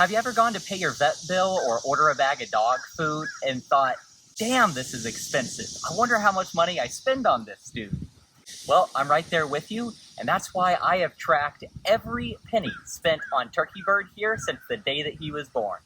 Have you ever gone to pay your vet bill or order a bag of dog food and thought, damn, this is expensive. I wonder how much money I spend on this dude? Well, I'm right there with you, and that's why I have tracked every penny spent on Turkey Bird here since the day that he was born.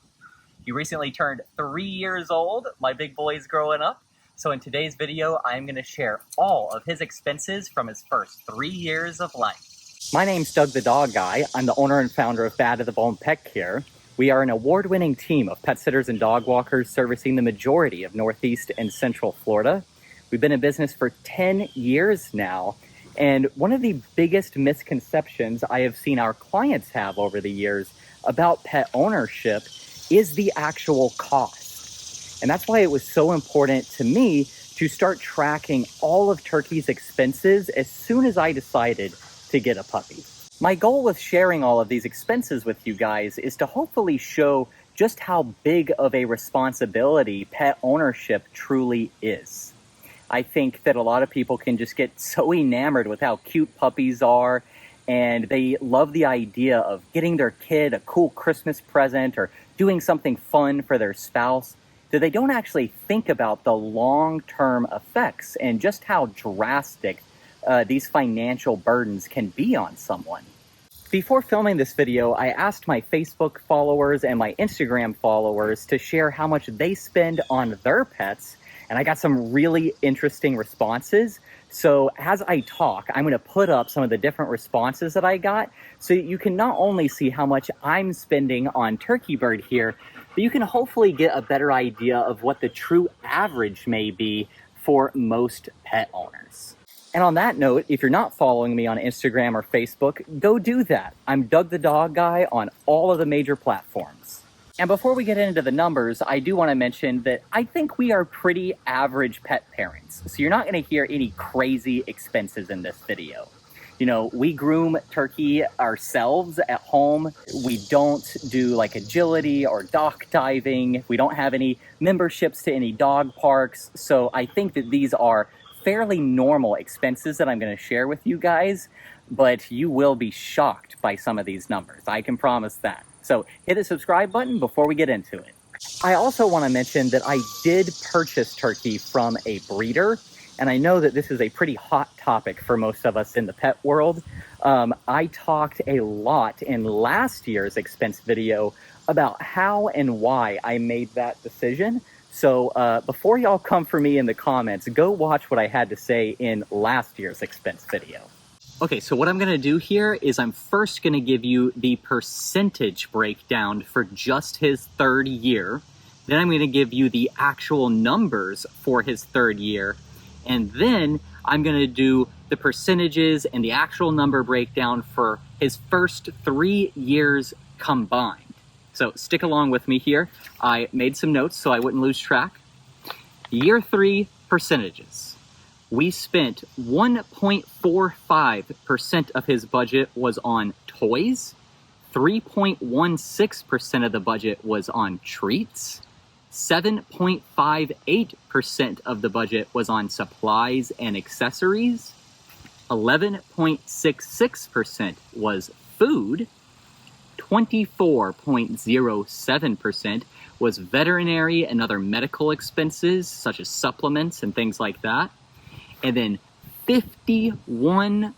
He recently turned 3 years old. My big boy's growing up. So in today's video, I'm going to share all of his expenses from his first 3 years of life. My name's Doug the Dog Guy. I'm the owner and founder of Bad to the Bone Pet Care. We are an award-winning team of pet sitters and dog walkers servicing the majority of Northeast and Central Florida. We've been in business for 10 years now, and one of the biggest misconceptions I have seen our clients have over the years about pet ownership is the actual cost. And that's why it was so important to me to start tracking all of Turkey's expenses as soon as I decided to get a puppy. My goal with sharing all of these expenses with you guys is to hopefully show just how big of a responsibility pet ownership truly is. I think that a lot of people can just get so enamored with how cute puppies are, and they love the idea of getting their kid a cool Christmas present or doing something fun for their spouse, that they don't actually think about the long-term effects and just how drastic these financial burdens can be on someone. Before filming this video, I asked my Facebook followers and my Instagram followers to share how much they spend on their pets, and I got some really interesting responses. So as I talk, I'm going to put up some of the different responses that I got so you can not only see how much I'm spending on Turkey Bird here, but you can hopefully get a better idea of what the true average may be for most pet owners. And on that note, if you're not following me on Instagram or Facebook, go do that. I'm Doug the Dog Guy on all of the major platforms. And before we get into the numbers, I do want to mention that I think we are pretty average pet parents. So you're not going to hear any crazy expenses in this video. You know, we groom Turkey ourselves at home. We don't do like agility or dock diving. We don't have any memberships to any dog parks. So I think that these are fairly normal expenses that I'm going to share with you guys, but you will be shocked by some of these numbers. I can promise that. So hit the subscribe button before we get into it. I also want to mention that I did purchase Turkey from a breeder, and I know that this is a pretty hot topic for most of us in the pet world. I talked a lot in last year's expense video about how and why I made that decision. So before y'all come for me in the comments, go watch what I had to say in last year's expense video. Okay, so what I'm going to do here is I'm first going to give you the percentage breakdown for just his third year. Then I'm going to give you the actual numbers for his third year. And then I'm going to do the percentages and the actual number breakdown for his first 3 years combined. So stick along with me here. I made some notes so I wouldn't lose track. Year 3 percentages. We spent 1.45% of his budget was on toys. 3.16% of the budget was on treats. 7.58% of the budget was on supplies and accessories. 11.66% was food. 24.07% was veterinary and other medical expenses, such as supplements and things like that. And then 51%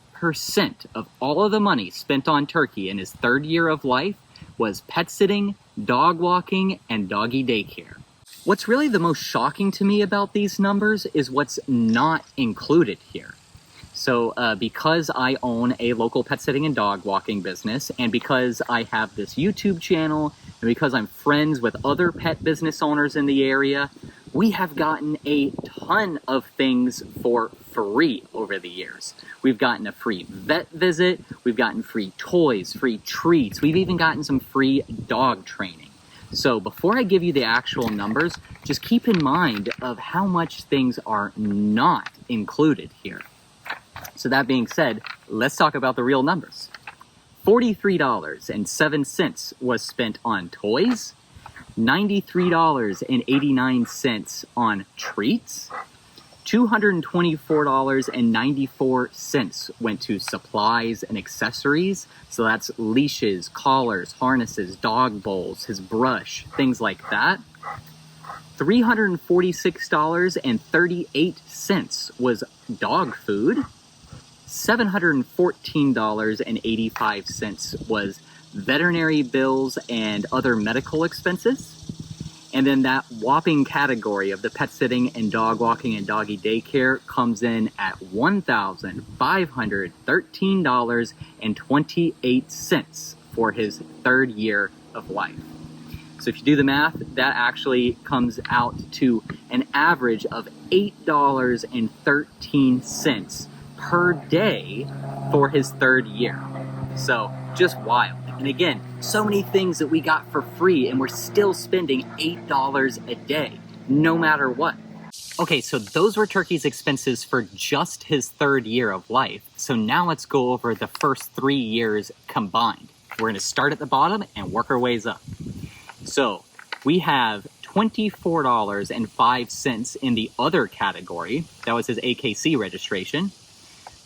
of all of the money spent on Turkey in his third year of life was pet sitting, dog walking, and doggy daycare. What's really the most shocking to me about these numbers is what's not included here. So because I own a local pet sitting and dog walking business, and because I have this YouTube channel, and because I'm friends with other pet business owners in the area, we have gotten a ton of things for free over the years. We've gotten a free vet visit, we've gotten free toys, free treats, we've even gotten some free dog training. So before I give you the actual numbers, just keep in mind of how much things are not included here. So that being said, let's talk about the real numbers. $43.07 was spent on toys, $93.89 on treats, $224.94 went to supplies and accessories. So that's leashes, collars, harnesses, dog bowls, his brush, things like that. $346.38 was dog food. $714.85 was veterinary bills and other medical expenses. And then that whopping category of the pet sitting and dog walking and doggy daycare comes in at $1,513.28 for his third year of life. So if you do the math, that actually comes out to an average of $8.13 per day for his third year. So just wild. And again, so many things that we got for free and we're still spending $8 a day, no matter what. Okay, so those were Turkey's expenses for just his third year of life. So now let's go over the first 3 years combined. We're gonna start at the bottom and work our ways up. So we have $24.05 in the other category. That was his AKC registration.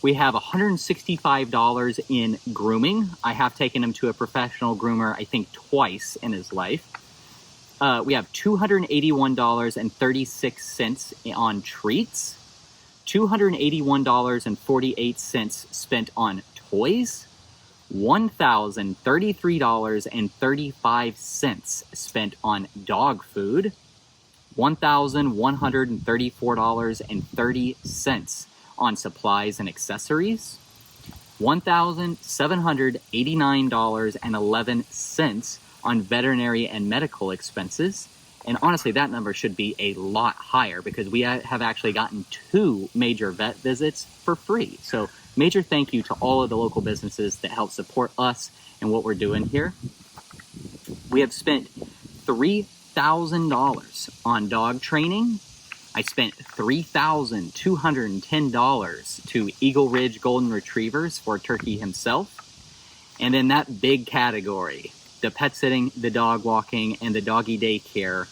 We have $165 in grooming. I have taken him to a professional groomer, I think twice in his life. We have $281.36 on treats. $281.48 spent on toys. $1,033.35 spent on dog food. $1,134.30 on supplies and accessories. $1,789.11 on veterinary and medical expenses. And honestly, that number should be a lot higher because we have actually gotten 2 major vet visits for free. So major thank you to all of the local businesses that help support us and what we're doing here. We have spent $3,000 on dog training. I spent $3,210 to Eagle Ridge Golden Retrievers for Turkey himself. And then that big category, the pet sitting, the dog walking, and the doggy daycare,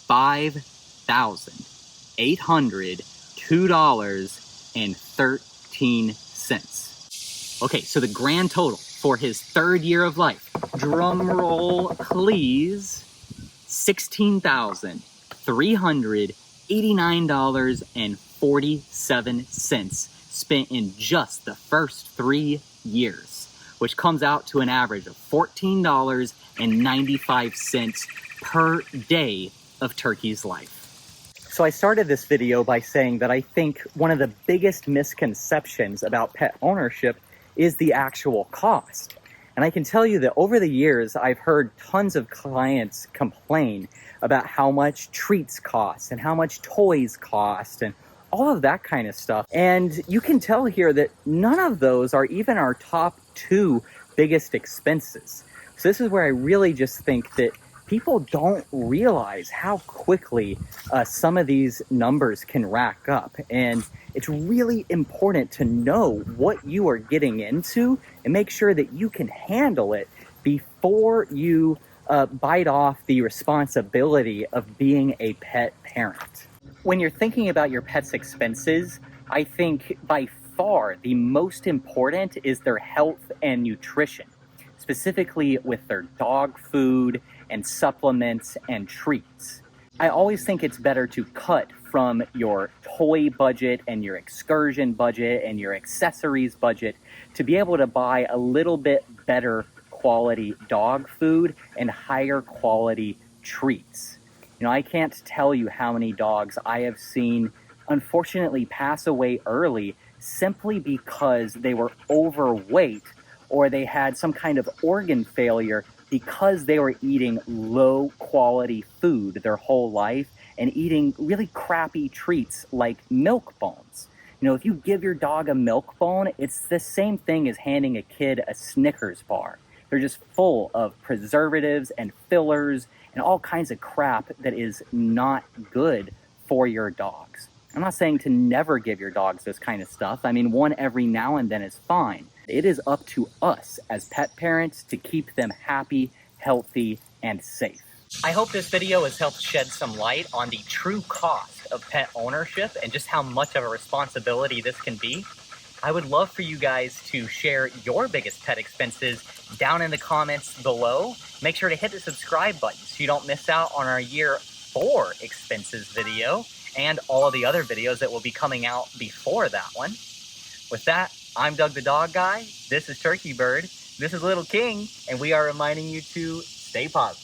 $5,802.13. Okay, so the grand total for his third year of life, drum roll please, $16,389.47 spent in just the first 3 years, which comes out to an average of $14.95 per day of Turkey's life. So I started this video by saying that I think one of the biggest misconceptions about pet ownership is the actual cost. And I can tell you that over the years, I've heard tons of clients complain about how much treats cost and how much toys cost and all of that kind of stuff. And you can tell here that none of those are even our top 2 biggest expenses. So this is where I really just think that people don't realize how quickly some of these numbers can rack up. And it's really important to know what you are getting into and make sure that you can handle it before you bite off the responsibility of being a pet parent. When you're thinking about your pet's expenses, I think by far the most important is their health and nutrition, specifically with their dog food and supplements and treats. I always think it's better to cut from your toy budget and your excursion budget and your accessories budget to be able to buy a little bit better quality dog food and higher quality treats. You know, I can't tell you how many dogs I have seen unfortunately pass away early simply because they were overweight or they had some kind of organ failure because they were eating low quality food their whole life and eating really crappy treats like milk bones. You know, if you give your dog a milk bone, it's the same thing as handing a kid a Snickers bar. They're just full of preservatives and fillers and all kinds of crap that is not good for your dogs. I'm not saying to never give your dogs this kind of stuff. I mean, one every now and then is fine. It is up to us as pet parents to keep them happy, healthy, and safe. I hope this video has helped shed some light on the true cost of pet ownership and just how much of a responsibility this can be. I would love for you guys to share your biggest pet expenses down in the comments below. Make sure to hit the subscribe button so you don't miss out on our year 4 expenses video and all of the other videos that will be coming out before that one. With that, I'm Doug the Dog Guy, this is Turkey Bird, this is Little King, and we are reminding you to stay positive.